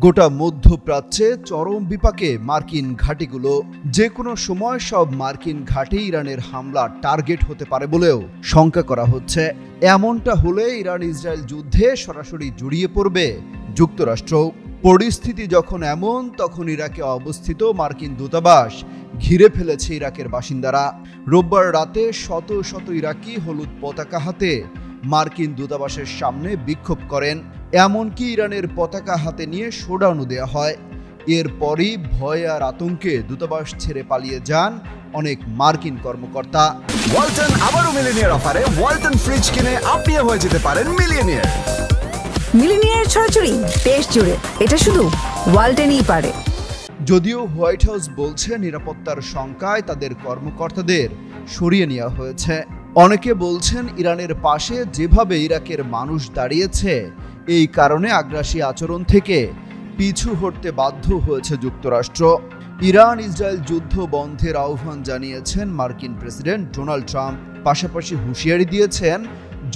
গোটা মধ্যপ্রাচ্যে চরম বিপাকে মার্কিন ঘাঁটিগুলো। যে কোনো সময় সব মার্কিন ঘাঁটি ইরানের হামলা টার্গেট হতে পারে বলেও শঙ্কা করা হচ্ছে। এমনটা হলে ইরান ইসরায়েল যুদ্ধে সরাসরি জড়িয়ে পড়বে যুক্তরাষ্ট্র। পরিস্থিতি যখন এমন, তখন ইরাকে অবস্থিত মার্কিন দূতাবাস ঘিরে ফেলেছে ইরাকের বাসিন্দারা। রোববার রাতে শত শত ইরাকি হলুদ পতাকা হাতে মার্কিন দূতাবাসের সামনে বিক্ষোভ করেন। এমনকি ইরানের পতাকা হাতে নিয়ে শোডাউনও দেওয়া হয়। এরপরই ভয় আর আতঙ্কে দূতাবাস ছেড়ে পালিয়ে যান অনেক মার্কিন কর্মকর্তা। ওয়ালটন আবারও মিলিনিয়ার অফারে ওয়ালটন ফ্রিজ কিনে আপনিও হয়ে যেতে পারেন মিলিয়নিয়ার। মিলিনিয়ার ছড়াছড়ি দেশ জুড়ে, এটা শুধু ওয়ালটনই পারে। যদিও হোয়াইট হাউস বলছে নিরাপত্তার শঙ্কায় তাদের কর্মকর্তাদের সরিয়ে নেওয়া হয়েছে। অনেকে বলছেন ইরানের পাশে যেভাবে ইরাকের মানুষ দাঁড়িয়েছে, এই কারণে আগ্রাসী আচরণ থেকে পিছু হটতে বাধ্য হয়েছে যুক্তরাষ্ট্র। ইরান ইসরায়েল যুদ্ধ বন্ধের আহ্বান জানিয়েছেন মার্কিন প্রেসিডেন্ট ডোনাল্ড ট্রাম্প। পাশাপাশি হুঁশিয়ারি দিয়েছেন,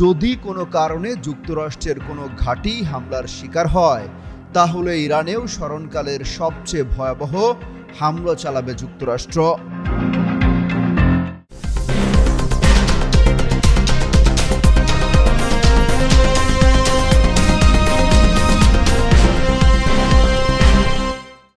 যদি কোনো কারণে যুক্তরাষ্ট্রের কোনো ঘাঁটি হামলার শিকার হয়, তাহলে ইরানেও স্মরণকালের সবচেয়ে ভয়াবহ হামলা চালাবে যুক্তরাষ্ট্র।